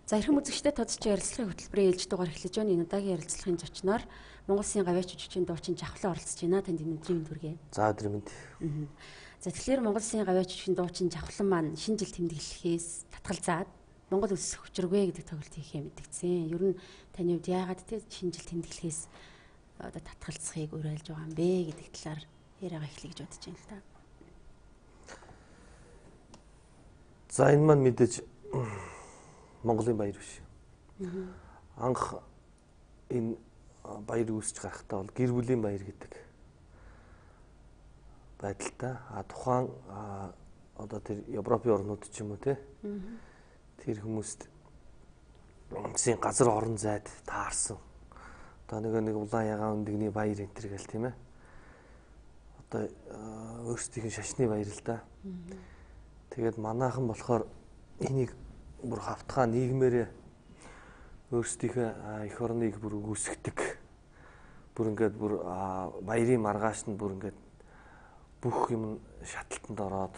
За эрхэм үзэгчдэд тодорхой ярилцлагын хөтөлбөрийн ээлж дугаар эхлэж байна. Энэ удаагийн ярилцлагын зочноор Монгол Улсын гавьяач жүжигчийн дуучин Жавхлан оролцож байна. Танд өнөөдрийн мэнд хүргэе. За өдрийн мэнд. За тэгэхээр Монгол Улсын гавьяач жүжигчийн дуучин Жавхлан маань шинэ жил тэмдэглэхээс татгалзаад Монгол улс хүчрэгвэ гэдэг тоглолт хийхээ мэдгдсэн. Ер нь таны хувьд яагаад те шинэ жил тэмдэглэхээс одоо татгалзахыг уриалж байгаа юм бэ гэдэг талаар яриагаа эхлэе гэж бодож байна л та. За энэ маань мэдээж Монголын баяр биш. Анх энэ баяр үүсч гарахтаа бол гэр бүлийн баяр гэдэг байдалтай. Тухайн одоо тэр Европын орнууд ч юм уу те тэр хүмүүст өмсийн газар орон зайд таарсан. Одоо нэг улаан ягаан өндөгний баяр энэ төр гэл тийм ээ. Одоо өөрсдийнх нь шашны баяр л да. Тэгээд манайхан болохоор энийг бүр хавтгаа нийгмээрээ өөрсдийнхээ эх орныг бүр үгүйсгдэг. Бүр ингээд бүр баярын маргааш нь бүр ингээд бүх юм шатлалтанд ороод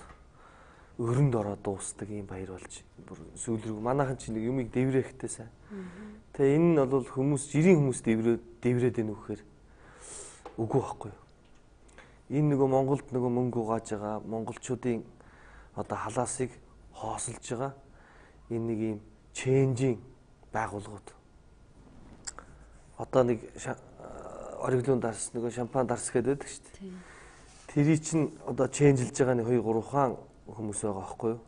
өрөнд ороод дуусдаг юм баяр болж бүр сүүлрэг манайхан чинь нэг юмыг дэврэхтэй сайн. Тэгээ энэ нь бол хүмүүс жирийн хүмүүс дэврээд байна үхээр үгүй байхгүй юу. Энэ нөгөө Монголд нөгөө мөнгө угааж байгаа монголчуудын одоо халаасыг хоосолж байгаа энэ нэг юм ченжийн байгууллагууд. Одоо нэг ориглон дарс нөгөө шампан дарс гэдэг байдаг шүү дээ. Тэрий чинь одоо ченжилж байгаа нэг 2-3 хаан хүмүүс байгаа байхгүй юу?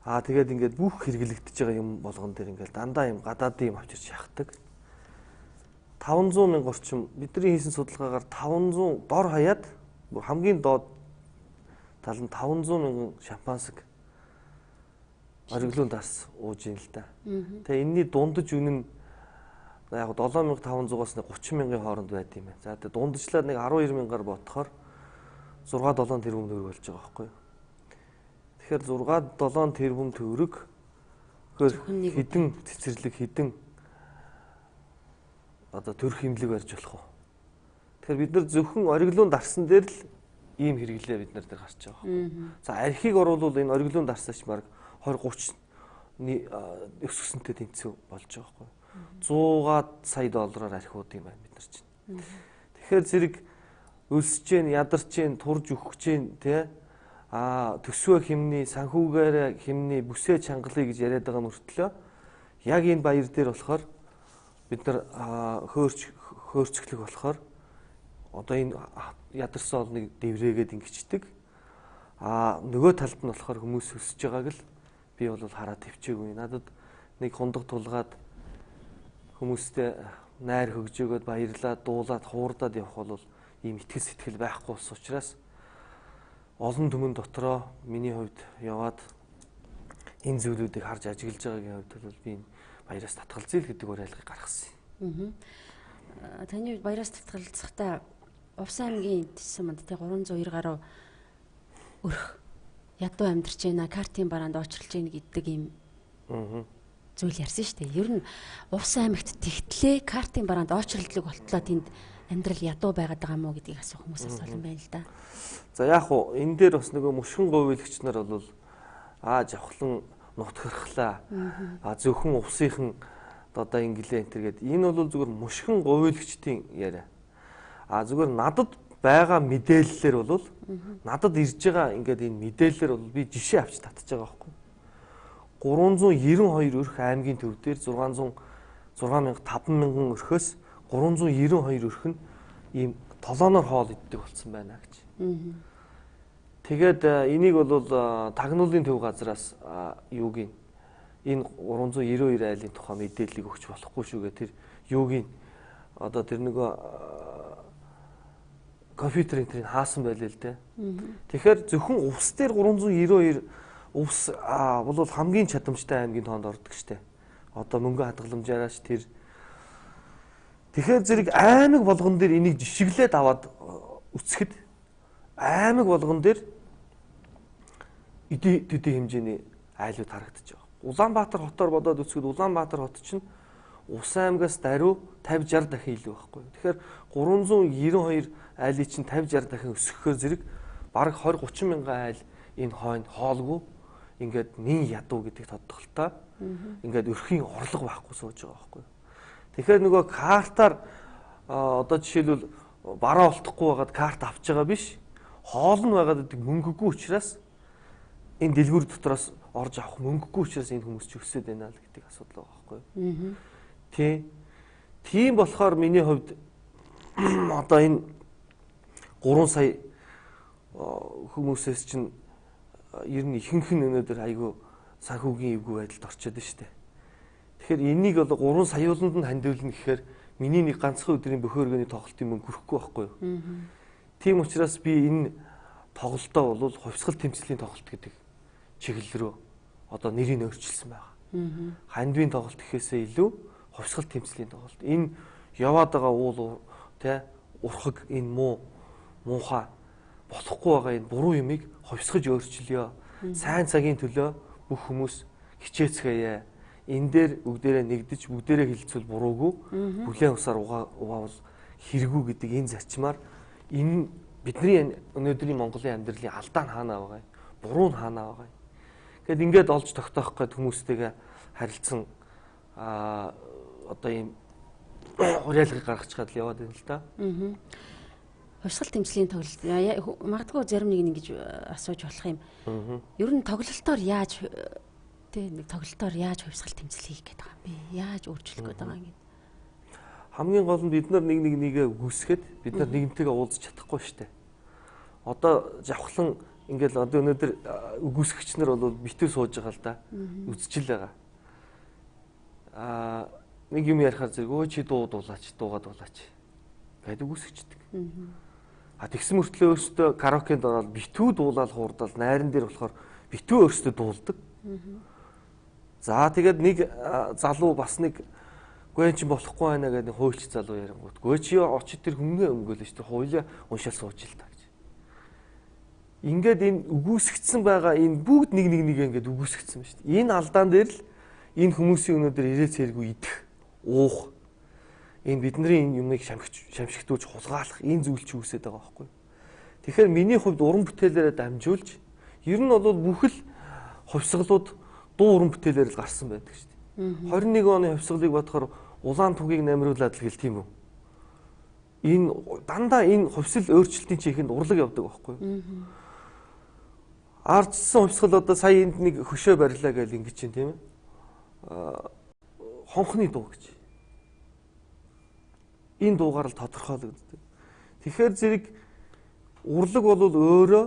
Тэгээд ингээд бүх хэрэглэгдэж байгаа юм болгон дээр ингээд дандаа юм гадаадын юм авчирч яхдаг. 500 мянга орчим бидний хийсэн судалгаагаар 500 дор хаяад бүр хамгийн доод тал нь 500 мянган шампансаг ориглон дарс ууж ийн л да. Тэгээ энэний дундаж үнэ нь яг 7500-аас 30 мянган хооронд байд юм байна. За тэгээ дундажлаад нэг 12 мянгаар ботхоор 6-7 тэрбум төгрөг болж байгаа байхгүй юу? Тэгэхээр 6-7 тэрбум төгрөг хэдэн цэцэрлэг хэдэн одоо төр хэмлэг барьж болох уу? Тэгэхээр бид нар зөвхөн ориглон дарсан дээр л ийм хэрэглээ бид нар дээр гарч байгаа. За архийг оруулвал энэ ориглон дарсаач баг 20-30 өсгсөнтэй тэнцүү болж байгаа байхгүй. 100-аад сая доллараар архиуд юм байна бид нар чинь. Тэгэхээр зэрэг өлсөж гэн, ядарч гэн, турж өгөх гэн тий төсвөө хэмний, санхүүгээр хэмний, бүсээ чангалыг гэж яриад байгаа мөртлөө яг энэ баяр дээр болохоор бид нар хөөрчглөх болохоор одоо энэ ядарсан олныг дэврээгээд ингэчдэг. Нөгөө талд нь болохоор хүмүүс өсөж байгааг л би бол хараад төвчээгүй. Надад нэг хундаг тулгаад хүмүүстэй найр хөгжөөгөөд баярлаад, дуулаад, хуурдаад явах бол ийм итгэл сэтгэл байхгүй ус учраас олон түмэн дотроо миний хувьд яваад энэ зүйлүүдийг харж ажиглаж байгаагийн хувьд бол би энэ баяраас татгалзъя л гэдэг уриалгыг гаргасан юм. Таны хувьд баяраас татгалзахдаа Увс аймгийн тэссэн манд тэ 302 гаруй өрх ядуу амьдарч байна, картын бараанд очролж байна гэдэг юм зүйл ярьсан шүү дээ. Ер нь Увс аймагт тэгтлээ картын бараанд очролдлог болтлоо тэнд амьдрал ядуу байгаад байгаа мó гэдгийг асуух хүмүүсээс олон байна л да. За яг уу энэ дээр бас нөгөө мушгин говьлэгч нар бол Жавхлан нутгархлаа. Зөвхөн увсынхан одоо инглээ энэ гэдэг. Энэ бол зүгээр мушгин говьлэгчдийн яриа. Зүгээр надад байгаа мэдээллээр бол надад ирж байгаа ингээд энэ мэдээллээр бол би жишээ авч татж байгаа байхгүй. 392 өрх аймгийн төв дээр 5,000 өрхөөс 392 өрх нь ийм толооноор хоол иддэг болсон байна гэж. Тэгээд энийг бол тагнуулын төв газраас юуг энэ 392 айлын тухай мэдээллийг өгч болохгүй шүүгээ тэр юуг одоо тэр нөгөө компьютерийн тэрийг хаасан байлээ л дээ. Тэгэхээр зөвхөн увс дээр 392 увс бол хамгийн чадамжтай аймгийн тоонд ордог штэ. Одоо мөнгө хадгаламжаараас тэр тэгэхээр зэрэг аймаг болгон дээр энийг жишиглээд аваад үцхэд аймаг болгон дээр эдийн хэмжээний айлууд харагдаж байгаа. Улаанбаатар хотоор бодоод үцхэд Улаанбаатар хот чинь Увс аймгаас даруй 50-60 дахин илүү байхгүй. Тэгэхээр 392 айлыг чинь 50-60 дахин өсгөхөөр зэрэг бараг 20-30 мянган айл энэ хойно хоолгүй ингээд нин ядуу гэдэг тодтолтой ингээд өрхийн орлого байхгүй сууж байгаа байхгүй. Тэгэхээр нөгөө картаар одоо жишээлбэл бараа олдохгүй байгаад карт авч байгаа биш. Хоол нь байгаад гэдэг мөнгөгүй учраас энэ дэлгүүр дотроос орж авах мөнгөгүй учраас энэ хүмүүс ч өсөд байна л гэдэг асуудал байгаа байхгүй. Тийм болохоор миний хувьд одоо энэ 3 сая хүмүүсээс чинь ер нь ихэнх нь өнөөдөр айгүй санхүүгийн эвгүй байдалд орчод байна шүү дээ. Тэгэхээр энийг бол 3 саяуланд нь хандивлна гэхээр миний нэг ганцхан өдрийн бөхөөргөний тоглолтын мөнгө хүрэхгүй байхгүй юу? Тийм учраас би энэ тоглолтоо бол хувьсгал тэмцлийн тоглолт гэдэг чиглэл рүү одоо нэрийг өөрчилсөн байгаа. Хандвийн тоглолт гэхээсээ илүү хувьсгал тэмцлийн тоглолт. Энэ яваад байгаа уул урхаг энэ муухай болохгүй байгаа энэ буруу юмыг хувьсгаж өөрчилъё. Сайн цагийн төлөө бүх хүмүүс хичээцгээе. Энэ дээр бүгдээрээ нэгдэж бүгдээрээ хилцвэл буруугүй бүлээн усаар угаавал хэрэггүй гэдэг энэ зарчмаар энэ бидний өнөөдрийн Монголын амьдралын алдаа нь хаанаа байгаа юм? Буруу нь хаанаа байгаа юм? Гэт ингээд олж тогтоох гээд хүмүүстэйгээ харилцсан одоо ийм уриалгыг гаргаж чад яваад байна л да. Хувьсгал тэмцлийн тоглолт магадгүй зарим нэг ингэж асууж болох юм. Ер нь тоглолтоор яаж нэг тоглолтоор яаж хувьсгал тэмцэл хийх гээд байгаа юм бэ? Яаж өөрчлөх гээд байгаа юм гээд. Хамгийн гол нь бид нар нэгээ үгүйсгээд бид нар нэгнтэйгээ уулзах чадахгүй штэ. Одоо завхлан ингээл одоо өнөөдөр үгүйсгэгч нар бол битэр сууж байгаа л да. Үзчихэл байгаа. Нэг юм ярихаар зэрэг өө чи дуулаач гэдэг үгүйсгчдэг. Тэгсэн мөртлөө өөртөө караокенд ороод битүү дуулаад хуурдал найран дээр болохоор битүү өөртөө дуулдаг. За тэгээд нэг залуу бас нэг гүй чи болохгүй байна гэдэг хуульч залуу ярингууд. Гүй чи очиж тэр хүмүүнээ өмгөөлж тэр хуулиа уншаал сууж л та гэж. Ингээд энэ үгүйсгцсэн байгаа энэ бүгд нэг ингээд үгүйсгцсэн ба шүү дээ. Энэ алдаан дээр л энэ хүмүүсийн өнөөдөр ирээ цэргүй идэх, уух энэ бидний энэ юмыг шамшигтуулж хулгайлах энэ зүйл чи үүсээд байгаа байхгүй. Тэгэхээр миний хувьд уран бүтээлээрээ дамжуулж ер нь бол бүх л хувьсгалууд дуу уран бүтээлээр л гарсан байдаг шүү дээ. 21 оны хувьсгалыг бодохоор улаан түгийг намируулад л гэл тийм үү. Энэ дандаа энэ хувьсэл өөрчлөлтийн чихэнд урлаг явдаг байхгүй. Ардчсан хувьсгал одоо сая энд нэг хөшөө барилаа гэж ингэж чинь тийм ээ. Хонхны дуу гэж. Энэ дуугаар л тодорхойлогддог. Тэгэхээр зэрэг урлаг бол өөрөө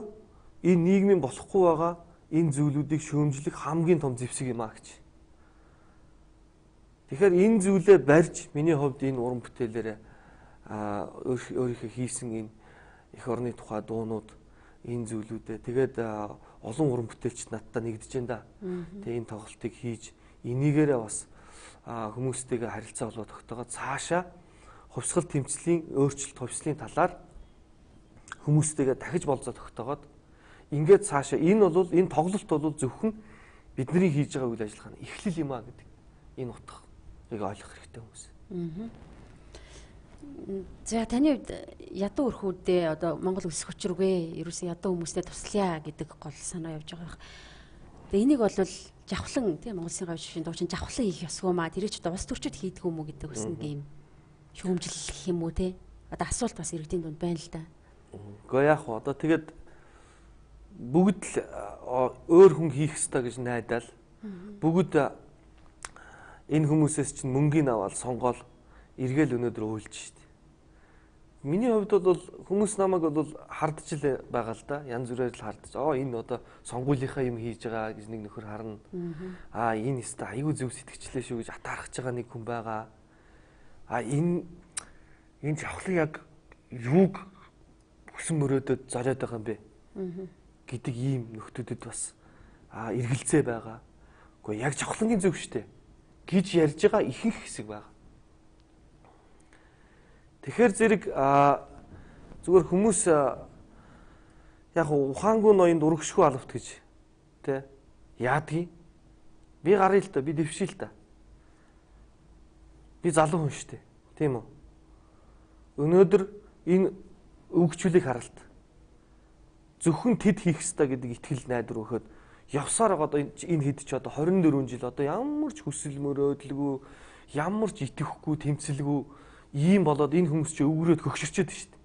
энэ нийгмийн болохгүй байгаа энэ зүйлүүдийг шөөмжлөх хамгийн том зэвсэг юм а гэж. Тэгэхээр энэ зүйлээ барьж миний хувьд энэ уран бүтээлээрээ өөрийнхөө хийсэн энэ эх орны тухай дуунууд энэ зүйлүүдээ тэгээд олон уран бүтээлч надтай нэгдэж байна да. Тэгээ энэ тоглолтыг хийж энийгээрээ бас хүмүүстэйгээ харилцаа болоод тогтоогоод цаашаа хувьсгал тэмцлийн өөрчлөлт хувьслын талаар хүмүүстэйгээ дахиж болзоо тогтоогоод ингээд цаашаа энэ тоглолт бол зөвхөн бидний хийж байгаа үйл ажиллагааны эхлэл юм а гэдэг энэ утгыг ойлгох хэрэгтэй хүмүүс. За таны хувьд ядуу өрхүүдээ одоо Монгол улс хүчрүүгээ ерөөсөн ядуу хүмүүстэй туслая гэдэг гол санаа явж байгаа. Тэгээ энийг бол жавхлан тийм Монгол Улсын гавьчийн дуучин жавхлан хийх ёсгүй маа тэр ч одоо улс төрчид хийдэг юм уу гэдэг бас нэг юм шүүмжил гэх юм уу те. Одоо асуулт бас иргэдийн дунд байна л да. Гэхдээ яг одоо тэгээд бүгд л өөр хүн хийх ёстой гэж найдаал бүгд энэ хүмүүсээс чинь мөнгөний аваад сонгоол эргээл өнөөдөр уйлж штт. Миний хувьд бол хүмүүс намайг бол хардж л байгаа л да. Янз бүрээр л хардж. Энэ одоо сонгуулийнхаа юм хийж байгаа гэж нэг нөхөр харна. Энэ өстө айгүй зөв сэтгэжлээ шүү гэж атаархаж байгаа нэг хүн байгаа. Энэ жавхлан яг юуг бүсэн мөрөөдөд зориод байгаа юм бэ? Гэдэг ийм нөхдөдөд бас эргэлзээ байгаа. Гэхдээ яг жавхлангийн зөв штэ гэж ярьж байгаа ихэнх хэсэг байгаа. Тэгэхээр зэрэг зүгээр хүмүүс яг ухаангүй ноёнд өргөшгүй алавт гэж тэ яадгийг би гарыг л та би дэвшил та. Би залуу хүн штэ. Тийм үү? Өнөөдөр энэ өгчлийг харалт. Зөвхөн тэд хийх ёстой гэдэг итгэл найдвар өгөхөд явсаар байгаа одоо энэ хэд ч одоо 24 жил одоо ямар ч хүсэл мөрөөдөлгүй, ямар ч итгэхгүй, тэмцэлгүй ийм болоод энэ хүмүүс чи өвгөрөөд хөгшөрчөөд шүү дээ.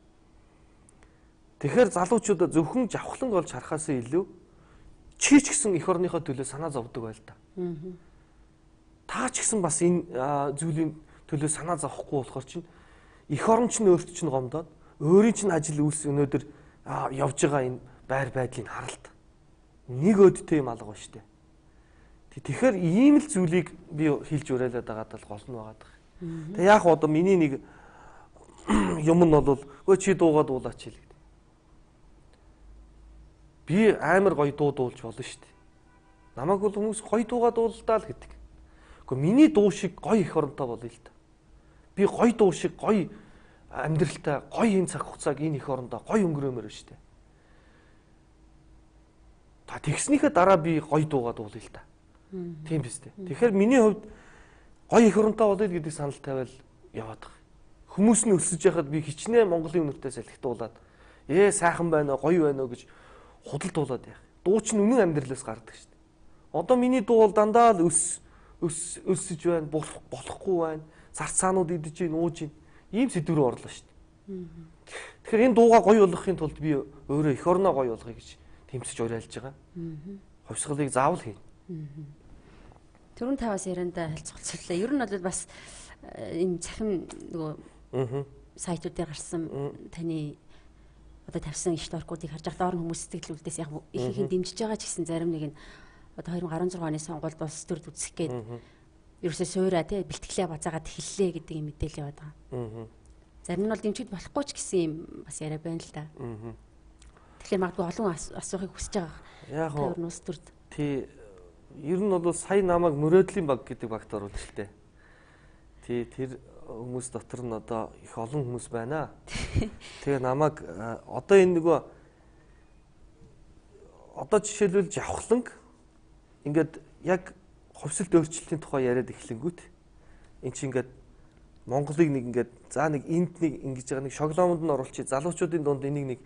Тэгэхээр залуучуудаа зөвхөн жавхлан олж харахаас илүү чи ч гэсэн эх орныхоо төлөө санаа зовдөг байл та. Та ч гэсэн бас энэ зүйлийн төлөө санаа зовхгүй болохоор чинь эх орн чинь өөрт чинь гомдоод өөрийн чинь ажил үйлс өнөөдөр явж байгаа энэ байр байдлыг харалт. Нэг өдтэй юм алга ба штэ. Тэгэхээр ийм л зүйлийг би хэлж уриалаад байгаад л гол нь байгаад байгаа. Тэг яг одоо миний нэг юм нь бол өө чи дуугаа дуулаач хэл гэдэг. Би амар гоё дуу дуулж болно штэ. Намайг бол хүмүүс гоё дуугаа дуулдаа л гэдэг. Гэхдээ миний дуу шиг гоё эх оронтой болъё л та. Би гоё дуу шиг гоё амьдралтай гоё энэ цаг хугацааг энэ эх орондоо гоё өнгөрөөмөр штэ. Та тэгснийхээ дараа би гоё дуугаа дуулъя л та. Тийм биз дээ. Тэгэхээр миний хувьд гоё эх оронтой болъё гэдэг санал тавиал яваад байгаа. Хүмүүс нь өсөж яхад би хичнээн Монголын үнэртэй салхитуулаад сайхан байна уу, гоё байна уу гэж худалдуулаад яах. Дуу чинь үнэн амьдралаас гардаг шүү дээ. Одоо миний дуу бол дандаа л өсөж байна, болохгүй байна. Зарц цаанууд идэж гин, ууж гин. Ийм сэдв рүү орлоо шүү дээ. Тэгэхээр энэ дуугаа гоё болгохын тулд би өөрөө эх орноо гоё болгоё гэж тэмцэж уриалж байгаа. Хувьсгалыг заавал хийнэ. Түрүүн таваас яриандаа хэлцүүлээ. Ер нь бол бас энэ цахим нөгөө сайтуудаар гарсан таны одоо тавьсан иш доркуудыг харж байгаа доор хүмүүс сэтгэлүүдээс яг их их дэмжиж байгаа ч гэсэн зарим нэг нь одоо 2016 оны сонгуульд улс төрд үзэх гээд ерөөсөө суураа тий бэлтгэлээ базаагаад эхэллээ гэдэг юм мэдээлэл яваад байгаа. Зарим нь бол дэмжиж болохгүй ч гэсэн юм бас яриа байна л да. Тэгэхээр магадгүй олон асуухыг хүсэж байгаа. Яг нь улс төрд. Тий ер нь бол сая намайг мөрөөдлийн баг гэдэг багт оруулж штэ. Тий тэр хүмүүс дотор нь одоо их олон хүмүүс байна. Тэгээ намайг одоо энэ нөгөө одоо жишээлбэл жавхланг ингээд яг хувьсэлт өөрчлөлтийн тухай яриад эхлэнгүүт эн чинь ингээд Монголыг нэг ингээд за нэг энд нэг ингэж байгаа нэг шоглоомонд нь оруулчих залуучуудын дунд энийг нэг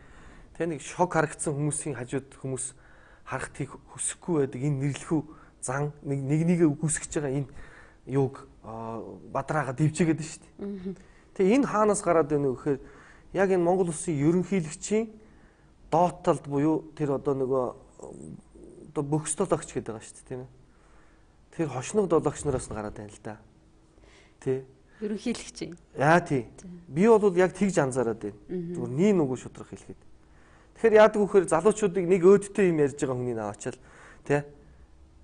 тэ нэг шок харагдсан хүмүүсийн хажууд хүмүүс харахтыг хүсэхгүй байдаг энэ нэрлэхүү зан нэгээ үгүйсгэж байгаа энэ юуг бадраага дивчээгээд шүү дээ. Тэгээ энэ хаанаас гараад байна вэ гэхээр яг энэ Монгол улсын ерөнхийлөгчийн дооттолд буюу тэр одоо нөгөө одоо бөхс долоогч гэдэг байгаа шүү дээ тийм ээ. Тэр хошног долоогч нараас нь гараад байна л да. Тэ. Ерөнхийлөгч. Яа тий. Би бол яг тэгж анзаараад байна. Зүгээр нийн үгүй шудрах хэлэхэд. Тэгэхээр яадаг вөхөр залуучуудыг нэг өөдтэй юм ярьж байгаа хүний наваачаал тий.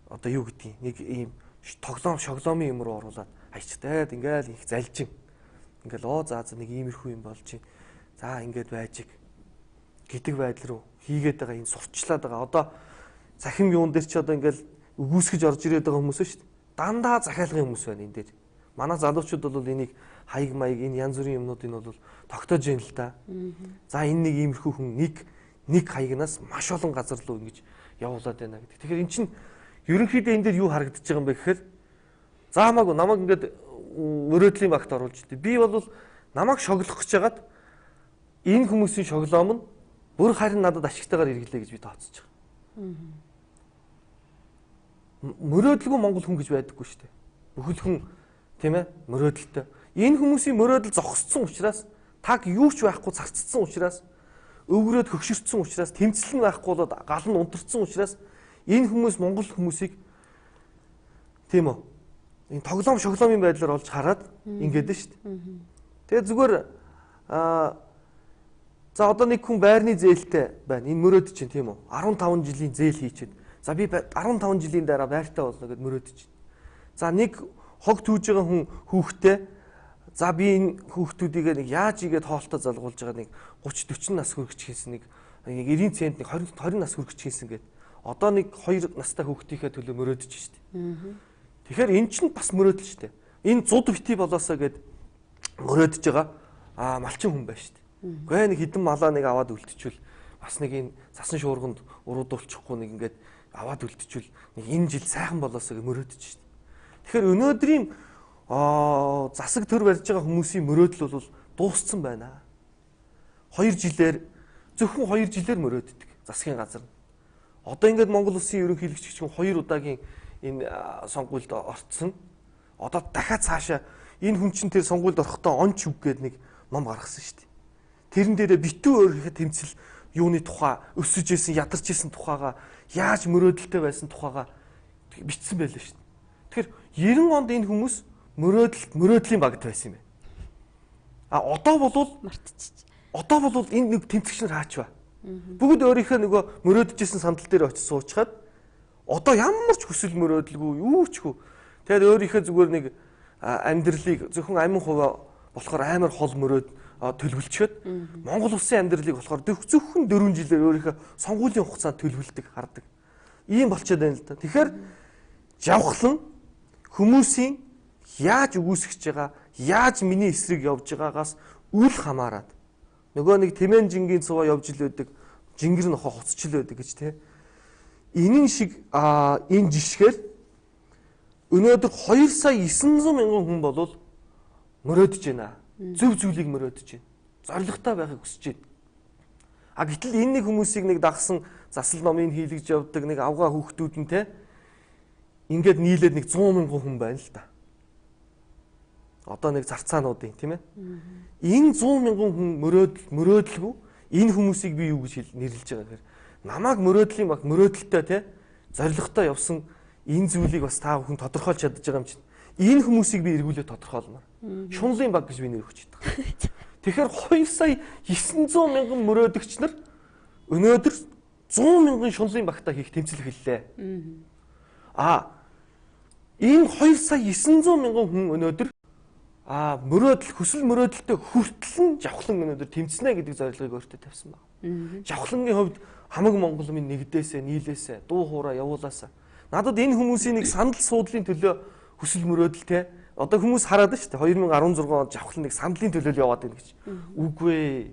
Одоо юу гэдгийг нэг ийм шоглоомын юм руу оруулаад хайчтаад ингээл их залжин. Ингээл за нэг иймэрхүү юм болж чинь. За ингээд байж гэдэг байдал руу хийгээд байгаа энэ сурчлаад байгаа. Одоо захим юун дээр ч одоо ингээл үгүйсгэж орж ирээд байгаа хүмүүс шүү дээ. Дандаа захиалгын хүмүүс байна энэ дээр. Манай залуучууд бол энийг хаяг маяг энэ янз бүрийн юмнуудыг бол тогтоож яана л да. За энэ нэг иймэрхүү хүн нэг хаягнаас маш олон газар руу ингэж явуулаад байна гэдэг. Тэгэхээр эн чинь ерөнхийдөө энэ дээр юу харагдаж байгаа юм бэ гэхээр за хамаагүй намайг ингээд мөрөөдлийн багт оруулж дээ. Би бол намайг шоглох гэж хагаад энэ хүмүүсийн шоглоом нь бүр харин надад ашигтайгаар хэрэглэе гэж би тооцож байгаа. Мөрөөдөлгүй Монгол хүн гэж байдаггүй шүү дээ. Бүхэл хүн тийм ээ мөрөөдөлтэй. Энэ хүмүүсийн мөрөөдөл зогсцсон учраас таг юу ч байхгүй царцсан учраас өвгөрөөд хөгшөрцсөн учраас тэмцэл нь байхгүй болоод гал нь унтарсан учраас энэ хүмүүс Монгол хүмүүсийг тийм үү энэ тоглоом шоглоомын байдлаар олж хараад ингээд нь шүү дээ. Тэгээ зүгээр за одоо нэг хүн байрны зээлтэй байна. Энэ мөрөөдөж чинь тийм үү 15 жилийн зээл хийчихэд за би 15 жилийн дараа байртай болно гэд мөрөөдөж чинь. За нэг хог түүж байгаа хүн хүүхдээ за би энэ хүүхдүүдийг нэг яаж игээд хоолтой залгуулж байгаа нэг 30 40 нас хүрэгч хийсэн нэг 90 цент нэг 20 нас хүрэгч хийсэн гэд одоо нэг 2 настай хүүхдийнхээ төлөө мөрөөдөж штэ. Тэгэхээр эн чинь бас мөрөөдөл штэ. Энэ зуд бити болоосоо гэд мөрөөдөж байгаа малчин хүн байна штэ. Гэхдээ нэг хідэн малаа нэг аваад үлдчихвэл бас нэг энэ засан шуурганд уруудуулчихгүй нэг ингээд аваад үлдчихвэл нэг энэ жил сайхан болоосоо гэж мөрөөдөж штэ. Тэгэхээр өнөөдрийн засаг төр барьж байгаа хүмүүсийн мөрөөдөл бол дууссан байна. 2 жилээр зөвхөн 2 жилээр мөрөөддөг засгийн газар. Одоо ингээд Монгол Улсын ерөнхийлөгч чинь 2 удаагийн энэ сонгуульд орцсон. Одоо дахиад цаашаа энэ хүн чинь тэр сонгуульд орохдоо онч үг гээд нэг ном гаргасан шүү дээ. Тэрэн дээрээ битүү өөрийнхөө тэмцэл юуны тухай өсөж исэн, ядарч исэн тухайгаа яаж мөрөөдөлтэй байсан тухайгаа бичсэн байлаа шүү дээ. Тэгэхээр 90 онд энэ хүмүүс мөрөөдлийн багт байсан юм байна. А одоо болвол мартчих. Одоо болвол энэ нэг тэмцэгч нар хаач ба. Бүгд өөрийнхөө нөгөө мөрөөдөжсэн сандал дээр очиж суучгаад одоо ямар ч хүсэл мөрөөдөлгүй юу ч хүү. Тэгээд өөрийнхөө зүгээр нэг амьдралыг зөвхөн амин хуваа болохоор амар хол мөрөөд төлөвлөчөөд Монгол улсын амьдралыг болохоор зөвхөн 4 жилээр өөрийнхөө сонгуулийн хугацаанд төлөвлөдөг хардаг. Ийм болчиход байна л да. Тэгэхээр жавхлан хүмүүсийн яаж үгүйсгэж байгаа, яаж миний эсрэг явж байгаагаас үл хамааран нөгөө нэг тэмээн жингийн цуваа явж ил байдаг, жингэр нохоо хоцчил байдаг гэж те. Энийн шиг энэ жишгээр өнөөдөр 2 сая 900 мянган хүн болвол мөрөөдөж байна. Зөв зүйлийг мөрөөдөж байна. Зоригтой байхыг хүсэж байна. А гэтэл энэ нэг хүмүүсийг нэг дагсан засал номыг хийлгэж явдаг нэг авгаа хүүхдүүд нь те. Ингээд нийлээд нэг 100 мянган хүн байна л да. Одоо нэг зарцаануудын тийм ээ. Энэ 100 мянган хүн мөрөөдөлгүй энэ хүмүүсийг би юу гэж нэрлэж байгаа гэхээр намайг мөрөөдлийн баг мөрөөдөлтэй те зоригтой явсан энэ зүйлийг бас та бүхэн тодорхойлж чадж байгаа юм чинь. Энэ хүмүүсийг би эргүүлээд тодорхойлмоор. Шунлын баг гэж би нэр өгч байгаа. Тэгэхээр 2 сая 900 мянган мөрөөдөгч нар өнөөдөр 100 мянган шунлын багтаа хийх тэмцэл эхэллээ. Энэ 2 сая 900 мянган хүн өнөөдөр хүсэл мөрөөдөлтөд хүртэл нь жавхлан өнөөдөр тэмцэнэ гэдэг зорилгыг өөртөө тавьсан байна. Жавхлангийн хувьд хамаг Монгол минь нэгдээсээ, нийлээсээ, дуу хоороо явуулаасаа. Надад энэ хүмүүсийн нэг сандал суудлын төлөө хүсэл мөрөөдөлтэй. Одоо хүмүүс хараад шүү дээ 2016 онд жавхлан нэг сандлын төлөө яваад байна гэж. Үгүй ээ.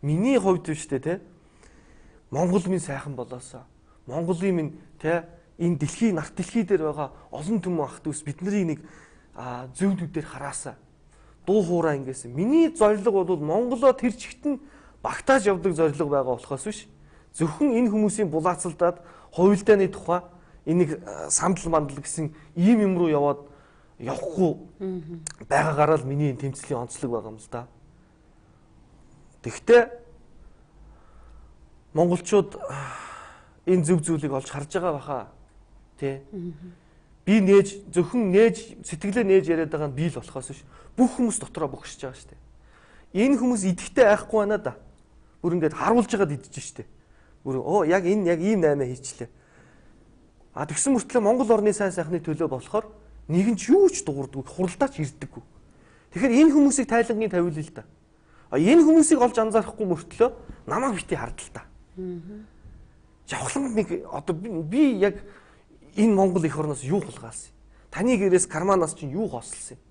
Миний хувьд шүү дээ те. Монгол минь сайхан болоосоо. Монголын минь те энэ дэлхийн нарт дэлхий дээр байгаа олон түмэн ах дүүс бидний нэг зөв нүдээр хараасаа. Дуу хуураа ингэсэн. Миний зорилго бол Монголоо тэр чигтэн багтааж явдаг зорилго байгаа болохоос биш. Зөвхөн энэ хүмүүсийн булаацалдаад хувилдааны тухай энийг сандал мандал гэсэн ийм юм руу явахгүй байгаагаараа л миний тэмцлийн онцлог байгаа юм л да. Тэгвэл монголчууд энэ зөв зүйлийг олж харж байгаа баха. Тэ. Би зөвхөн сэтгэлээ нээж яриад байгаа нь би л болохоос биш. Бүх хүмүүс дотроо богшиж байгаа шүү дээ. Энэ хүмүүс идэхтэй айхгүй байна да. Бүр ингээд харуулж байгаад идэж штэ. Бүр яг ийм 8 хийчлээ. Тэгсэн мөртлөө Монгол орны сайн сайхны төлөө болохоор нэг нь ч юу ч дуурдаггүй, хуралдаач ирдэггүй. Тэгэхээр энэ хүмүүсийг тайлангийн тавиул л да. Энэ хүмүүсийг олж анзаарахгүй мөртлөө намайг бити хардл та. Жавхлан нэг одоо би яг энэ Монгол эх орноос юу хулгаалсан? Таны гэрээс карманаас чинь юу хослсон юм?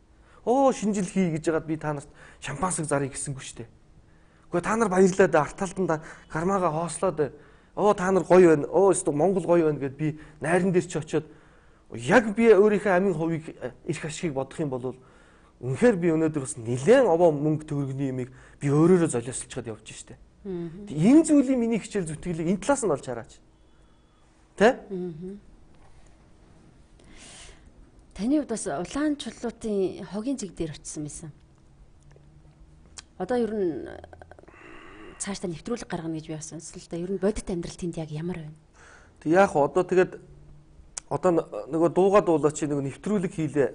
Шинжил хий гэж яагаад би та нарт шампансаг зарыг гэсэнгүй штэ. Гэхдээ та нар баярлаад арталтанда кармаага хоослоод та нар гоё байна. Монгол гоё байна гэд би найран дээр ч очиод яг би өөрийнхөө амийн хувийг эрх ашигыг бодох юм бол үнэхээр би өнөөдөр бас нэлээд овоо мөнгө төгрөгийн юмыг би өөрөөрөө золиослцоход явж штэ. Энэ зүйлийн миний хичээл зүтгэлийг энэ талаас нь олж хараач. Тэ? Таны хувьд бас улаан чулуутын хогийн зэг дээр очсон байсан. Одоо ер нь цаашдаа нэвтрүүлэг гаргана гэж би бас сонслоо л да. Ер нь бодит амьдрал тэнд яг ямар байна? Тэг яг одоо тэгээд одоо нөгөө дуугаа дуулаач нөгөө нэвтрүүлэг хийлээ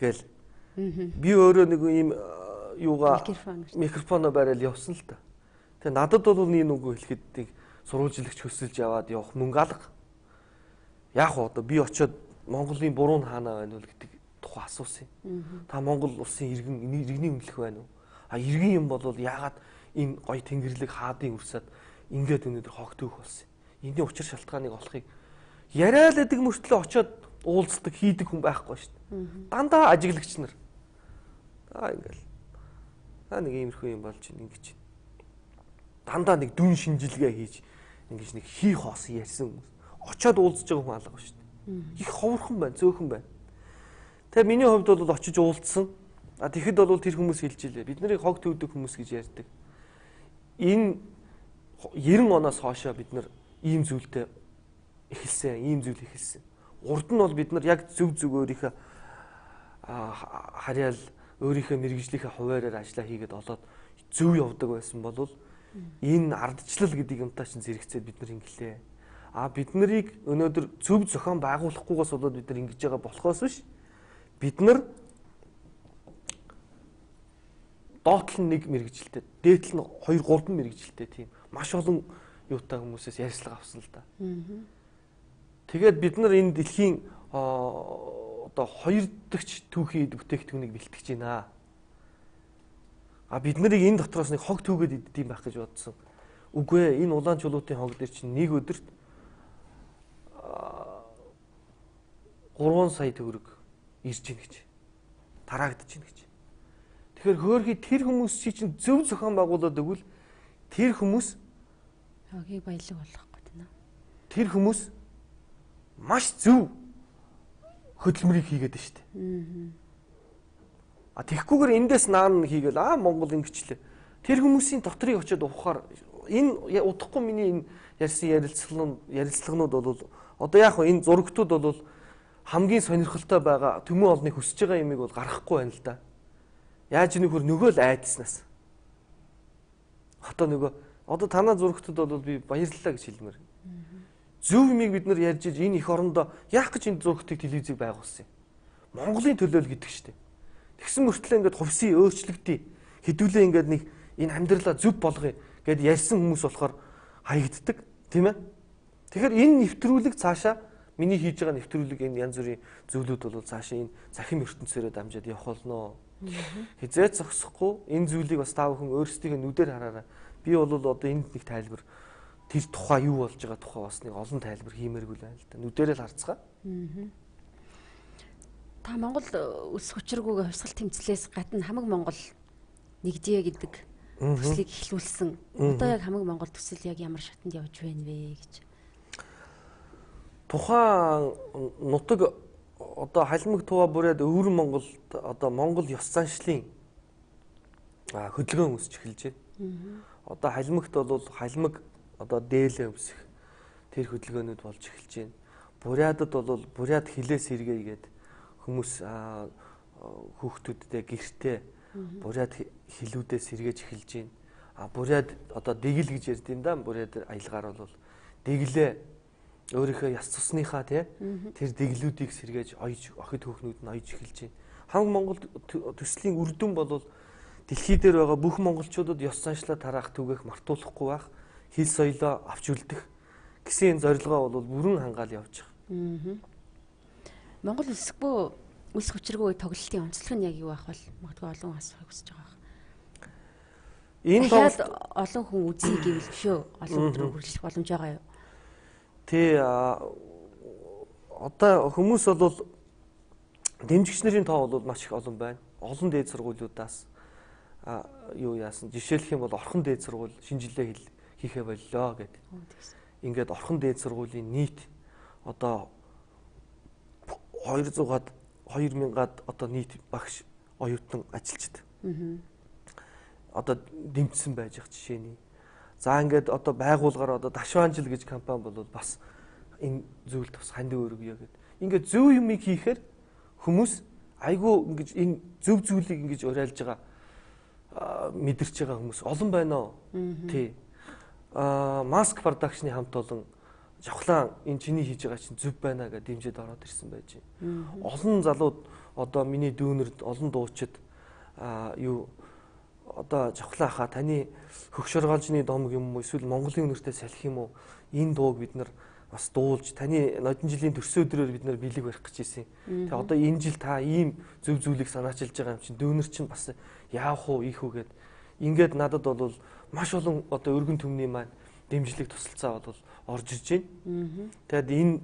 гээл. Би өөрөө нэг ийм юугаа микрофоно барайл явсан л та. Тэгээ надад бол нэг үгүй хэлэхэд нэг сурвалжлагч хөсөлж яваад явах мөнгө алга. Яг одоо би очиод Монголын буруу нь хаана байна вэ гэдэг тухай асуусан юм. Та Монгол улсын иргэний үнэлэх байна уу? Иргэн юм бол яагаад энэ гоё тэнгэрлэг хаадын үрсад ингээд өнөдөр хогт өөх болсон юм. Эний учир шалтгааныг олохыг яриад байдаг мөртлөө очиод уулздаг хийдэг хүн байхгүй шүү дээ. Дандаа ажиглагч нар. Ингээл. Нэг иймэрхүү юм болж ин ингэж. Дандаа нэг дүн шинжилгээ хийж ингэж нэг хий хоосон ярьсан хүмүүс. Очиод уулзж байгаа хүн алга шүү дээ. Их ховорхон байна, зөөхөн байна. Тэгээ миний хувьд бол очиж уулзсан. Тэгэхэд бол тэр хүмүүс хэлж илээ. Бид нарыг хог төвдөг хүмүүс гэж ярьдаг. Энэ 90 оноос хойшоо бид нар ийм зүйлтэй эхэлсэн, ийм зүйл эхэлсэн. Урд нь бол бид нар яг зөв өөрийнхөө харьяал өөрийнхөө мэрэгжлийнхээ хуваараар ажиллаа хийгээд олоод зөв явдаг байсан бол энэ ардчлал гэдэг юмтай чинь зэрэгцээд бид нар ингэлээ. Бид нарыг өнөөдөр зөв зохион байгуулахгүйгээс болоод бид нар ингэж байгаа болохоос биш. Бид нар доотл нь нэг мэрэгжилтэй, дээдл нь 2 3 мэрэгжилтэй тийм маш олон юутай хүмүүсээс ярьцлага авсан л да. Тэгээд бид нар энэ дэлхийн одоо 2 дахь түүхий бүтээгдэхүүнийг бэлтгэж байна. Бид нарыг энэ дотроос нэг хог түүгээд иддэм байх гэж бодсон. Үгүй ээ, энэ улаан чулуутын хог дээр чинь нэг өдөрт 3 сая төгрөг ирж гин гэж. Тараагдаж гин гэж. Тэгэхээр хөөрхий тэр хүмүүс чинь зөв зохион байгуулад өгвөл тэр хүмүүс хогийг баялаг болгох гэдэг нь. Тэр хүмүүс маш зөв хөдөлмөрийг хийгээд байна шүү дээ. Тэгэхгүйгээр эндээс наан хийгээл Монгол ингэчлээ. Тэр хүмүүсийн дотрыг очиод ухахаар энэ удахгүй миний энэ ярьсан ярилцлаганууд бол одоо яг энэ зурагтууд бол хамгийн сонирхолтой байгаа төмөн олныг хүсэж байгаа юмыг бол гаргахгүй байна л да. Яаж нөхөр нөгөө л айдснаас. Одоо танаа зурагтууд бол би баярлалаа гэж хэлмээр. Зөв юмыг бид нар ярьж иж энэ их орондоо яах гэж энэ зурагтыг телевизийг байгуулсан юм. Монголын төлөө л гэдэг шүү дээ. Тэгсэн мөртлөө ингээд хувьсыг өөрчлөгдөе. Хэдүүлээ ингээд нэг энэ амьдралаа зөв болгоё гэд ярьсан хүмүүс болохоор хаягддаг, тийм ээ. Тэгэхээр энэ нэвтрүүлэг цаашаа миний хийж байгаа нэвтрүүлэг энэ янз бүрийн зүйлүүд бол цаашаа энэ захим ертөнцөөрөө дамжаад явах болно. Хизээ зогсохгүй энэ зүйлийг бас та бүхэн өөрсдийнхөө нүдээр хараарай. Би бол одоо энд нэг тайлбар тэр тухай юу болж байгаа тухай бас нэг олон тайлбар хиймээргүй л байна л да. Нүдээрээ л харцгаа. Та Монгол өс хүчргүүгээ хувьсгал тэмцлээс гадна хамаг Монгол нэгдээ гэдэг төслийг эхлүүлсэн. Одоо яг хамаг Монгол төсөл яг ямар шатанд явж байна вэ гэж. Тухайн нутаг одоо халимаг туваа бүрээд өвөр Монголд одоо Монгол ёс заншлын хөдөлгөөн үүсч эхэлж байна. Одоо халимагт бол халимаг одоо дээлээ өмсөх тэр хөдөлгөөнүүд болж эхэлж байна. Бурядад бол буряд хилээс сэргээгээд хүмүүс хүүхдүүдтэй гэртээ буряд хилүүдээ сэргээж эхэлж байна. Буряд одоо дэгэл гэж ярьдیں۔ Да буряд аялгаар бол дэглээ өөрийнхөө яс цусныхаа тэр дэглүүдийг сэргээж оёж охид хүүхнүүд нь оёж эхэлж байна. Хамаг Монгол төслийн үр дүн бол дэлхий дээр байгаа бүх монголчуудад ёс заншлаа тараах түгээх мартуулахгүй байх, хил соёлоо авч үлдэх гэсэн зорилгоо бол бүрэн хангаал явж байгаа. Монгол улс хүчргүү тоглолтын онцлог нь яг юу байх вэ? Магадгүй олон асуухыг хүсэж байгаа байх. Энэ олон хүн үзье гэвэл шүү. Олон өдрөөр хүрэлцэх боломж байгаа юу? Одоо хүмүүс бол дэмжигч нарын тоо бол маш их олон байна. Олон дээд сургуулиудаас юу яасан жишээлх юм бол орхон дээд сургууль шинэ жилээ хийхэ боллоо гэдэг. Ингээд орхон дээд сургуулийн нийт одоо 200-аад 2000-аад одоо нийт багш оюутан ажилчид. Одоо дэмжсэн байж байгаа жишээний. За ингээд одоо байгуулгаар одоо Дашванжил гэж компани бол бас энэ зүйлд бас хандив өргөё гэдэг. Ингээд зөв юмыг хийхээр хүмүүс айгүй ингэж энэ зөв зүйлийг ингэж уриалж байгаа мэдэрч байгаа хүмүүс олон байна оо. Тий. Маск продакшны хамт олон жавхлаан энэ чиний хийж байгаа чинь зөв байна гэж дэмжиж ороод ирсэн байж байна. Олон залууд одоо миний дүүнерд олон дуучид юу одоо жавхлаа хаа таны хөгшөргөлжны дом юм уу эсвэл Монголын үнэртэй салхи юм уу энэ дууг бид нар бас дуулж таны нодон жилийн төрсөн өдрөөр бид нар бэлэг барих гэж ийсэн. Тэгээ одоо энэ жил та ийм зөв зүйлийг санаачилж байгаа юм чинь дүүнер чинь бас яах уу ийх үү гэд ингээд надад бол маш олон одоо өргөн төмний маань дэмжлэг тусалцаа бол орж ирж байна. Тэгэд энэ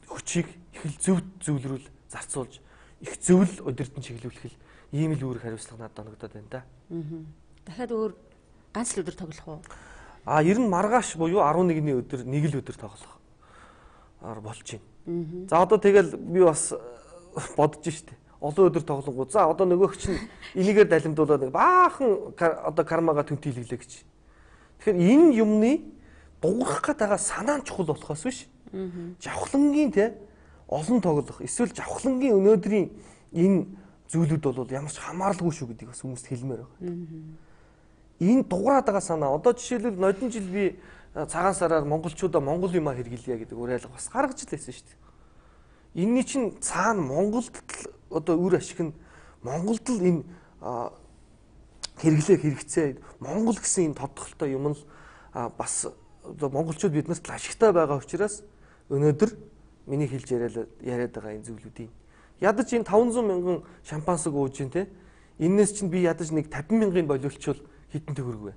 хүчийг их л зөв зүйлрүүл зарцуулж их зөвл удирдан чиглүүлэх ийм л үүрэг хариуцлага надад оногдоод байна да. Дахиад өөр ганц л өдөр тоглох уу? Ер нь маргааш буюу 11-ний өдөр нэг л өдөр тоглох болж байна. За одоо тэгэл би бас бодож штэ. Олон өдөр тоглонгууд. За одоо нөгөөх чинь энийгээр далимдуулаад нэг баахан одоо кармага төнтөйлөглөө гэж. Тэгэхээр энэ юмны дуурах гэдэг санаа нь чухал болохоос биш. Жавхлангийн те олон тоглох эсвэл жавхлангийн өнөөдрийн энэ зүйлүүд бол ямар ч хамааралгүй шүү гэдгийг бас хүмүүст хэлмээр байгаа. Энэ дуурайд байгаа санаа одоо жишээлбэл нодон жил би цагаан сараар монголчуудаа монгол юмаа хэрэглэе гэдэг уриалга бас гаргаж лээсэн шүү дээ. Энийний чинь цаана Монголд одоо үр ашиг нь Монголд л энэ хэрэгцээ Монгол гэсэн энэ тодголтой юм л бас одоо монголчууд биднэрт ашигтай байгаа учраас өнөөдөр миний хэлж яриад байгаа энэ зүйлүүдийн ядаж энэ 500 мянган шампансаг ууж ин те энээс чинь би ядаж нэг 50 мянгын болиулчвал хэдэн төгрөг вэ?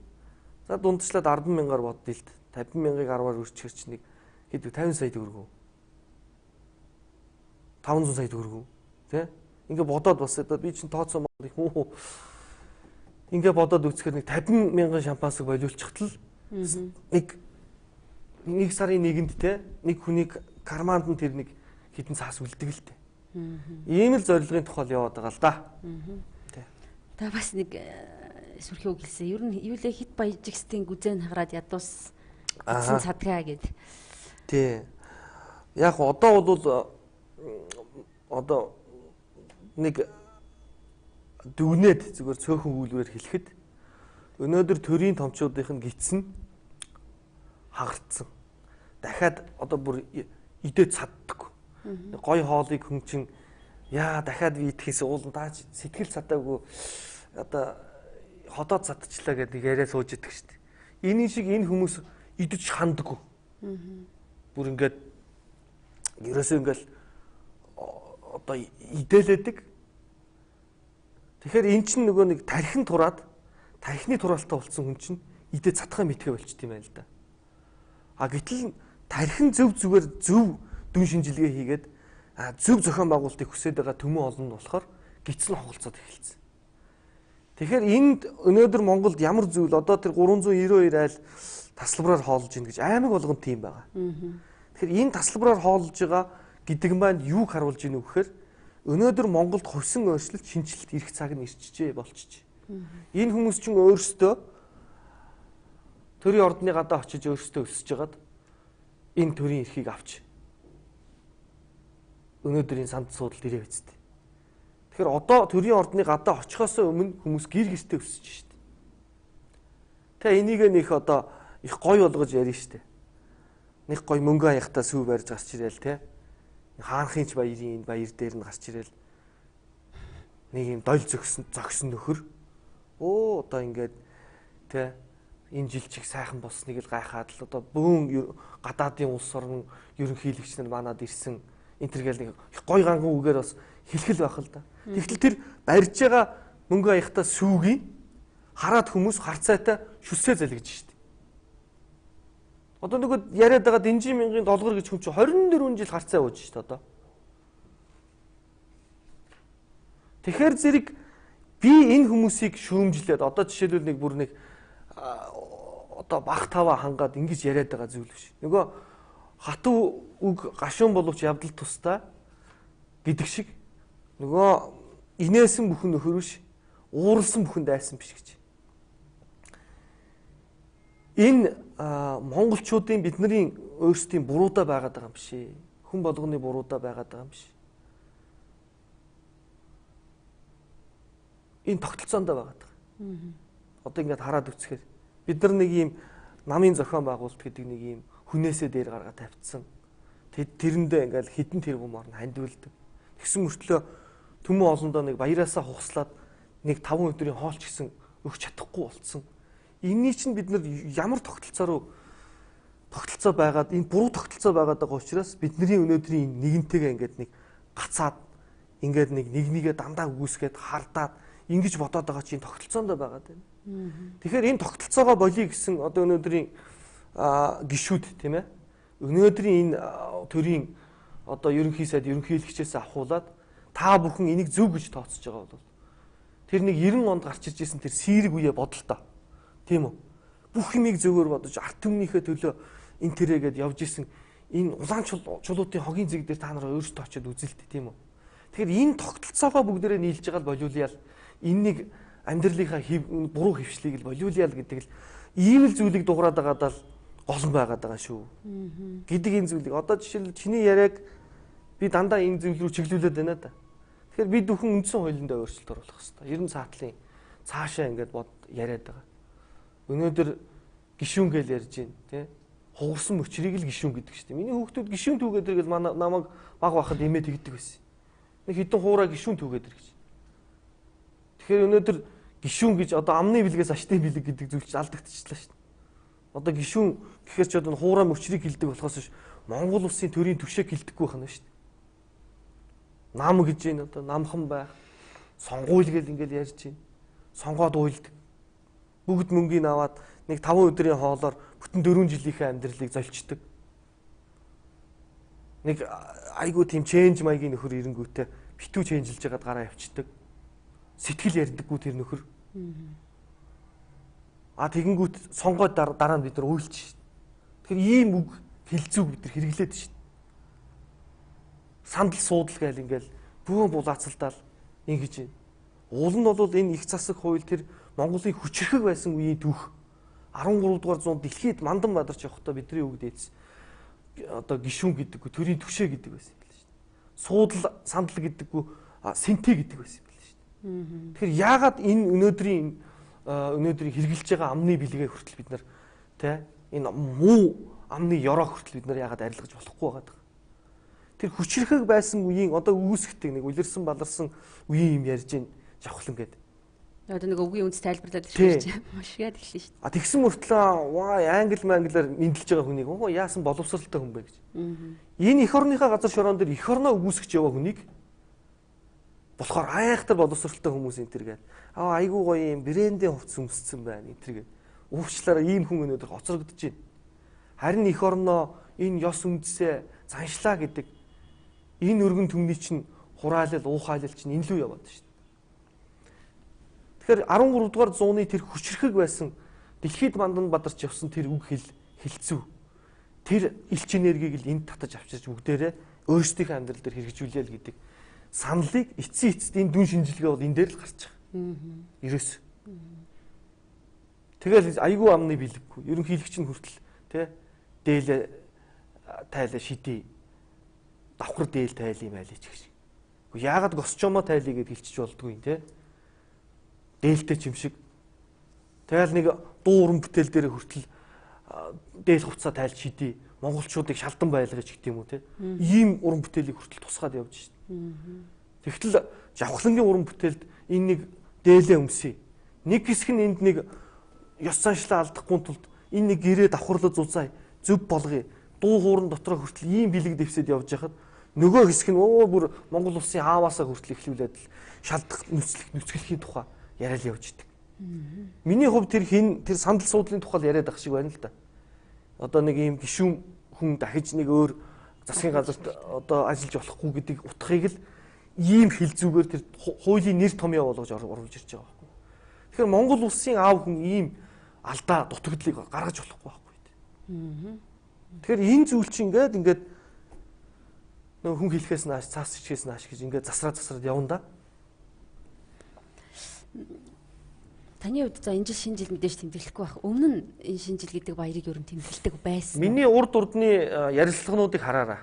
За дундчлаад 10 мянгаар бодъё л 50 мянгаыг 10-аар өрчгөр чинь нэг хэд 50 сая төгрөг үү? 500 сая төгрөг үү? Тэ? Ингээ бодоод бас одоо би чинь тооцоо их муу. Ингээ бодоод үзэхээр нэг 50 мянган шампансаг болиулчихтал нэг сарын нэгэнд те нэг хүний карманд нь тэр нэг хитэн цаас үлдэг л те. Ийм л зорилгын тухай яваад байгаа л да. Та бас нэг сүрхий үг хэлсэн. Ер нь юу лээ хит баяжигсдын гүзэн хагараад ядуус гэсэн цадгаа гэд. Тий. Яг одоо бол одоо нэг дүгнээд зүгээр цөөхөн үйлбэрээр хэлэхэд өнөөдөр төрийн томчуудын гитсэн хагартсан. Дахиад одоо бүр идээд цаддаг. Гой хоолыг хүн чинь яа дахиад би идэхээс уулан тааж сэтгэл цадаагүй одоо ходоод цадчлаа гэдэг яриа сууж идэг шүү дээ. Энэ шиг энэ хүмүүс идэж ханддаг. Бүр ингээд ерөөсөө ингээд одоо идэлээдэг. Тэгэхээр эн чинь нөгөө нэг тархин тураад тархины тураалтай болсон хүн чинь идэ цадхаа мэдхэ болчт юм байна л да. А гэтэл тархин зүгээр зөв дүн шинжилгээ хийгээд зөв зохион байгуулалтыг хүсэж байгаа төмөн олон нь болохоор гидсэн хоголцоод эхэлсэн. Тэгэхээр энд өнөөдөр Монголд ямар зүйл одоо тэр 392 айл тасалбараар хоолж ийн гэж аймаг болгон тийм байгаа. Тэгэхээр энэ тасалбараар хоолж байгаа гэдэг нь маань юуг харуулж ийн вэ гэхээр өнөөдөр Монголд хувьсан өөрчлөлт шинжилэлт ирэх цаг нь ирчихжээ болчихжээ. Энэ хүмүүс чинь өөрсдөө төрийн ордны гадаа очиж өөрсдөө өсөж жагаад энэ төрийн эрхийг авч өнөөдрийн санд суудалд ирээ үсттэй. Тэгэхээр одоо төрийн ордны гадаа очихоос өмнө хүмүүс гэр гэртээ өсөж штэ. Тэгээ энийг нөх одоо их гой болгож ярина штэ. Нэг гой мөнгө аяхтаа сүв барьж гарч ирээл те. Хаанхын ч баярын баяр дээр нь гарч ирээл нэг юм дойл зогсон нөхөр одоо ингээд те энэ жил чиг сайхан болсныг л гайхаад л одоо бөөн гадаадын улс орн ерөнхийлөгч нар манад ирсэн энтергээл нэг гой ганган үгээр бас хэлхэл байх л да. Тэгтэл тэр барьж байгаа мөнгө аяхтаа сүүгийн хараад хүмүүс харцаатай шүсээ залгиж штт. Одоо нөгөө яриад байгаа Дэнжи мянган доллар гэж хүн чинь 24 жил харцаа ууж штт одоо. Тэгэхээр зэрэг би энэ хүмүүсийг шүүмжлээд одоо жишээлбэл нэг бүр нэг одоо баг таваа хангаад ингэж яриад байгаа зүйл биш. Нөгөө хатуу үг гашуун боловч явдал тустай гэдэг шиг нөгөө инээсэн бүхэн нөхөр биш, ууралсан бүхэн дайсан биш гэж. Энэ монголчуудын бидний өөрсдийн буруудаа байгаад байгаа юм биш ээ. Хүн болгоны буруудаа байгаад байгаа юм биш. Энэ тогтолцоонд байгаад байгаа. Одоо ингээд хараад үзэхээр бид нар нэг юм намын зохион байгуулалт гэдэг нэг юм хүнээсээ дээр гаргаад тавьчихсан. Тэрэндээ ингээд хідэн тэрбум орн хандивалдаг. Тэгсэн мөртлөө төмөн олондоо нэг баяраасаа хугаслаад нэг 5 өдрийн хоолч гисэн өгч чадахгүй болцсон. Энийний чинь бид нар ямар тогтолцоо байгаад энэ буруу тогтолцоо байгаад байгаа учраас бидний өнөөдрийн нэгнтэйгээ ингээд нэг гацаад ингээд нэгнийгээ дандаа үгүйсгээд хардаад ингэж бодоод байгаа чинь тогтолцоонд байгаад байна. Тэгэхээр энэ тогтолцоогоо болиё гэсэн одоо өнөөдрийн гишүүд тийм ээ. Өнөөдрийн энэ төрийн одоо ерөнхий сайд ерөнхийлөгчээс авахуулаад та бүхэн энийг зөв гэж тооцож байгаа бол тэр нэг 90 онд гарч ирж исэн тэр сэрэг үе бодолтой. Тийм үү? Бүх юмыг зөвөр бодож арт түмнийхээ төлөө энэ тэрэгэд явж исэн энэ улаан чулуутын хогийн зэг дээр та нараа өөрсдөө очиод үзэлтэй тийм үү? Тэгэхээр энэ тогтолцоогоо бүгдээрээ нийлж байгаа л болиулъя л энэнийг амьдралынхаа буруу хөвшлийг л болиулъя л гэдэг л ийм л зүйлийг дуурайд байгаадаа л болон байгаад байгаа шүү. Гэдэг энэ зүйлийг одоо жишээлбэл чиний яриаг би дандаа энэ зүйл рүү чиглүүлээд байна да. Тэгэхээр бид бүхэн үндсэн хуулиндаа өөрчлөлт оруулах хэрэгтэй. 90 цаатлын цаашаа ингээд яриад байгаа. Өнөөдөр гишүүн гэж ярьж байна, тий? Хугарсан мөчрийг л гишүүн гэдэг шүү дээ. Миний хүүхдүүд гишүүн түүгээд иргээл намайг баг байхад эмээ тэгдэг байсан. Нэг хитэн хуураа гишүүн түүгээд ир гэж. Тэгэхээр өнөөдөр гишүүн гэж одоо амны бэлгээс ашигтын бэлэг гэдэг зүйл чинь алдагдчихлаа шүү дээ. Одоо гишүүн гэхэр ч одоо хуураа мөчрийг хилдэг болохоос биш Монгол улсын төрийн түвшээ хилдэггүй байна шүү дээ. Нам гэж байна одоо намхан байх. Сонгуул гэл ингээл ярьж байна. Сонгоод уйлдаг. Бүгд мөнгийг аваад нэг 5 өдрийн хоолоор бүтэн 4 жилийнхээ амьдралыг золчдөг. Нэг айгуу тийм ченж маягийн нөхөр ирэнгүүтээ битүү ченжилж байгаад гараа явчихдаг. Сэтгэл ярьдаггүй тэр нөхөр. Тэгэнгүүт сонгоод дараа нь бид нар уйлж шít. Тэгэхээр ийм үг хэлцүүг бид нар хэрэглээд шít. Сандал суудал гээл ингээл бүүн булаацалдаал ингэж байна. Уул нь бол энэ их засаг хууль тэр Монголын хүчрхэг байсан үеийн түүх 13 дугаар зуунд дэлхийд мандан бадарч явахдаа бидний үг дээдс одоо гишүүн гэдэггүй төрийн түвшээ гэдэг байсан юм байна шүү дээ. Суудал сандал гэдэггүй сэнтэ гэдэг байсан юм байна шүү дээ. Тэгэхээр яагаад энэ өнөөдрийн хэрэгжилж байгаа амны бэлгээ хүртэл бид нар тэ энэ муу амны ёроо хүртэл бид нар яагаад арилгаж болохгүй байгаа юм. Тэр хүчрхэг байсан үеийн одоо үүсгдэг нэг улирсан баларсан үеийн юм ярьж байна жавхлан гэдэг. Одоо нэг өвгийн үндэс тайлбарлаад ирж байна. Машгаад эхэлсэн шүү дээ. Тэгсэн мөртлөө англи манглаар мэдлж байгаа хүнийг яасан боловсралтай хүн бэ гэж. Энэ эх орныхаа газар шороон дээр эх орноо өгөөсгч яваа хүнийг болохоор айхтар боловсралтай хүмүүс энэ төр гээд айгуу гоё юм брэндийн хувцас өмссөн байна энэ төр гээд уучлаараа ийм хүн өнөөдөр хоцрогдож байна. Харин эх орноо энэ ёс үндэсээ заншлаа гэдэг энэ өргөн түмний чинь хураалал уухайлал чинь энэ лүү яваад шүү дээ. Тэгэхээр 13 дугаар зууны тэр хүчрхэг байсан дэлхийд мандан бадарч явсан тэр үг хэлцүү. Тэр элч энергийг л энд татаж авчирч бүгдээрээ өөрсдийнхөө амьдрал дээр хэрэгжүүлээ л гэдэг саналыг эцсийн эцэд энэ дүн шинжилгээ бол энэ дээр л гарч байгаа. Ерөөс. Тэгэл айгүй амны бэлэггүй. Ерөнхийлөгч нь хүртэл тий дээлээ тайлаа шидий. Давхар дээл тайл юм айлч гэж. Яагаад госчомо тайлъя гэд хэлчих болдгүй юм тий. Дээлтэй ч юм шиг. Тэгэл нэг дуу уран бүтээл дээр хүртэл дээл хувцас тайлж шидий. Монголчуудыг шалдан байлгаж гэх юм уу те. Ийм уран бүтээлийг хүртэл тусгаад явж шít. Тэгтэл жавхлангийн уран бүтээлд энэ нэг дээлээ өмсөе. Нэг хэсэг нь энд нэг ёс заншлаа алдахгүй тулд энэ нэг гэрээ давхарлаж зузаая. Зөв болгоё. Дуу хууран дотроо хүртэл ийм бэлэг дэвсэд явж байхад нөгөө хэсэг нь бүр Монгол улсын ааваасаа хүртэл эхлүүлээд л шалдах нүцгэлхийн тухай яриад явж идэг. Миний хувьд тэр сандал суудлын тухай яриад ах шиг байна л да. Одоо нэг ийм гишүүн хүн дахиж нэг өөр засгийн газарт одоо ажиллаж болохгүй гэдэг утгыг л ийм хилцүүгээр тэр хуулийн нэр томьёо болгож оруулж ирж байгаа байхгүй. Тэгэхээр Монгол улсын аав хүн ийм алдаа дутагдлыг гаргаж болохгүй байхгүй. Тэгэхээр энэ зүйл чинь ингээд нөгөө хүн хэлэхээс нааш цаас ичгээс нааш гэж ингээд засраад явна да. Таны хувьд за энэ жил шинэ жил мэдээж тэмдэглэхгүй байх. Өмнө нь энэ шинэ жил гэдэг баярыг ер нь тэмдэглэдэг байсан. Миний урд урдны ярилцлагануудыг хараарай.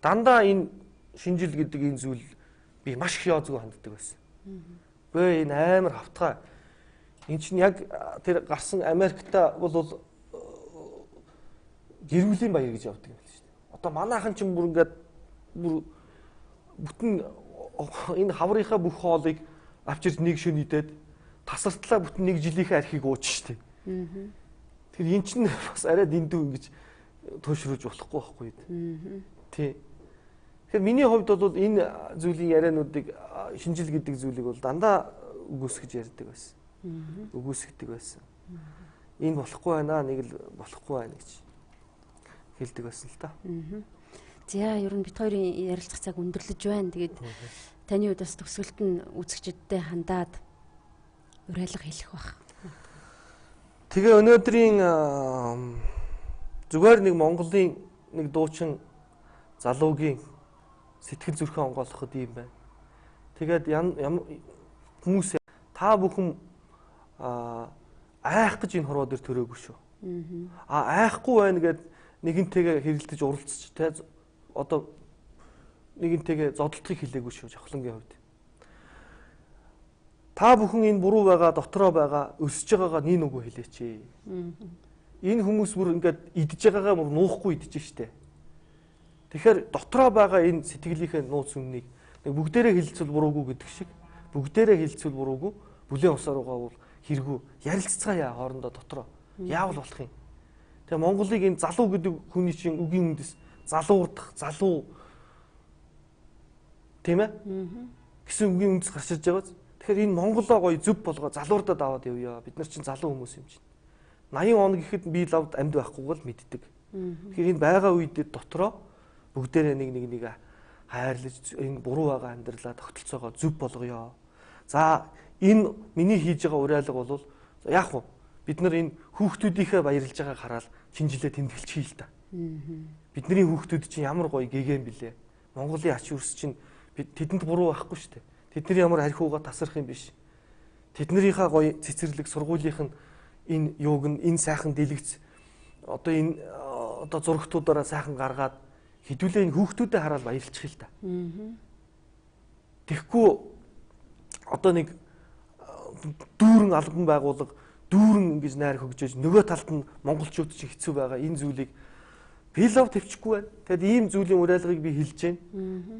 Дандаа энэ шинэ жил гэдэг энэ зүйл би маш их яозгүй ханддаг байсан. Гэхдээ энэ амар хавтгай. Энд чинь яг тэр гарсан Америкта бол гэрүүлийн баяр гэж явдаг юм л шүү дээ. Одоо манайхан ч бүр ингээд бүтэн энэ хаврынхаа бүх хоолыг авчирч нэг шөнө идээд тасартлаа бүтэн нэг жилийнхээ архийг ууч штэ. Тэгэхээр эн чинь бас арай дэндүү ингэж туушруулж болохгүй байхгүй. Тий. Тэгэхээр миний хувьд бол энэ зүйлийн яриануудыг шинжил гэдэг зүйлийг бол дандаа үгүйсгэж ярьдаг байсан. Үгүйсгдэг байсан. Энэ болохгүй байна, нэг л болохгүй байна гэж хэлдэг байсан л та. За ер нь бит хоёрын ярилцах цаг өндөрлөж байна. Тэгээд таны хувьд бас төгсгөлт нь үзэгчдэдтэй хандаад уриалга хэлэх бах. Тэгээ өнөөдрийн зүгээр нэг Монголын нэг дуучин залуугийн сэтгэл зүрхэн онгойлгоход юм байна. Тэгээд хүмүүс та бүхэн айх гэж энэ хорвоо дээр төрөөгүй шүү. Айхгүй байна гэд нэгэнтэйгээ хэрэлдэж уралцж те одоо нэгэнтэйгээ зодтолтыг хэлээгүй шүү жавхлангийн хувьд. Та бүхэн энэ буруу байгаа дотроо байгаа өсөж байгаагаа нэг үгүй хэлээч. Энэ хүмүүс бүр ингээд идж байгаагаа бүр нуухгүй идэж штэ. Тэгэхээр дотроо байгаа энэ сэтгэлийнхээ нууц үннийг нэг бүгдээрээ хэлэлцвэл буруугүй гэдэг шиг бүгдээрээ хэлэлцвэл буруугүй бүлийн усаар угаа бол хэрэггүй ярилццгаая хоорондоо дотроо яавал болох юм. Тэгээ Монголыг энэ залуу гэдэг хүний чинь үгийн үндэс залуурдах залуу тийм ээ гэсэн үгийн үндэс гарч ирж байгаа. Тэгэхээр энэ Монголоо гоё зөв болгоо залуурдад аваад явъя. Бид нар чинь залуу хүмүүс юм чинь. 80 он гэхэд би лавд амьд байхгүйг л мэддэг. Тэгэхээр энэ байгаа үед дотроо бүгдээрээ нэг хайрлаж энэ буруу байгаа амьдралаа тогтолцоогоо зөв болгоё. За энэ миний хийж байгаа уриалга бол яах вэ? Бид нар энэ хүүхдүүдийнхээ баярлж байгааг хараад шинжилгээ тэмдэглэчихье л та. Бидний хүүхдүүд чинь ямар гоё гэгээн билээ. Монголын ач үрс чинь тэдэнд буруу байхгүй шүү дээ. Тэдний ямар харьхуугаа тасрах юм биш. Тэднэрийнхээ гоё цэцэрлэг сургуулийнх нь энэ юуг нь энэ сайхан дэлгэц одоо энэ одоо зурагтуудаараа сайхан гаргаад хэдүүлээ энэ хүүхдүүдэд хараад баярлчих л та. Тэгэхгүй одоо нэг дүүрэн албан байгууллага дүүрэн ингэж найр хөгжөөж нөгөө талд нь монголчууд чинь хэцүү байгаа энэ зүйлийг пилов төвчгүй байна. Тэгэд ийм зүйлийн уриалгыг би хэлж байна.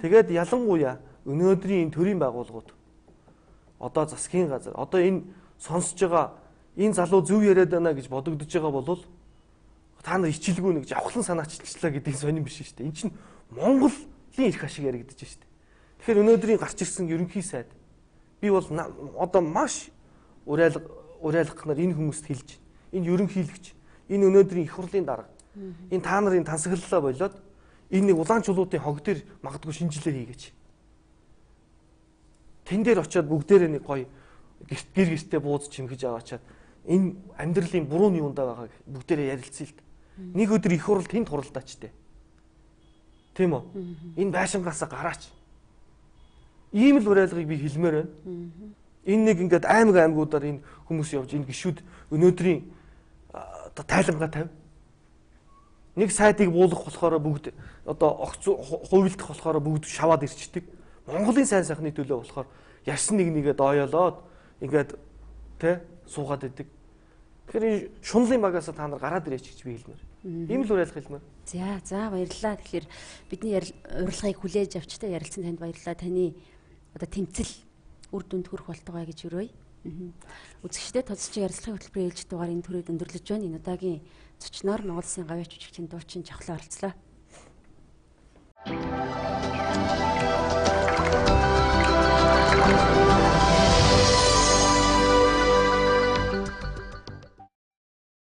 Тэгээд ялангуяа өнөөдрийн энэ төрийн байгууллагууд одоо засгийн газар одоо энэ сонсож байгаа энэ залуу зөв яриад байна гэж бодогдож байгаа бол та нар ичилгүй нэг жавхлан санаачилчлаа гэдэг сонирн биш шүү дээ. Энд чинь Монголын эрх ашиг яригдаж шүү дээ. Тэгэхээр өнөөдрийн гарч ирсэн ерөнхий сайд би бол одоо маш уриалгахнаар энэ хүмүүст хэлж энэ ерөнхийлөгч энэ өнөөдрийн их хурлын дарга энэ та нарын тансаглалаа болоод энэ нэг улаан чулуутын хог дээр магадгүй шинжилгээ хийгээч. Тэн дээр очиод бүгдээрээ нэг гоё гэр гэртээ бууз чимгэж аваачаад энэ амьдралын бурууны юундаа байгааг бүгдээрээ ярилцъя л та. Нэг өдөр их хурл тэнд хуралдаач дээ. Тийм үү? Энэ байшингаасаа гараач. Ийм л уриалгыг би хэлмээр байна. Энэ нэг ингээд аймагуудаар энэ хүмүүс явж энэ гişүүд өнөөдрийн одоо тайлангаа тавь. Нэг сайдыг буулгах болохоор бүгд одоо хувилдах болохоор бүгд шаваад ирчдэг. Монголын сайн сайхны төлөө болохоор яшин нэгээ дооёолоод ингээд тэ суугаад идэг. Тэгэхээр шунлын багаас та нар гараад ирээч гэж би хэлмээр. Ийм л уриалга хэлмээр. За баярлалаа. Тэгэхээр бидний урилгыг хүлээж авч та ярилцсан танд баярлалаа. Таны одоо тэмцэл үр дүнд хүрэх болтугай гэж өрөөе. Үзэгчдээ тоцчийн ярилцлагын хөтөлбөрийн ээлжид дугаар энэ төрөйд өндөрлөж байна. Энэ удаагийн зочноор Монгол Улсын гавьяач жүжигчдийн дуучин Жавхлан оролцлоо.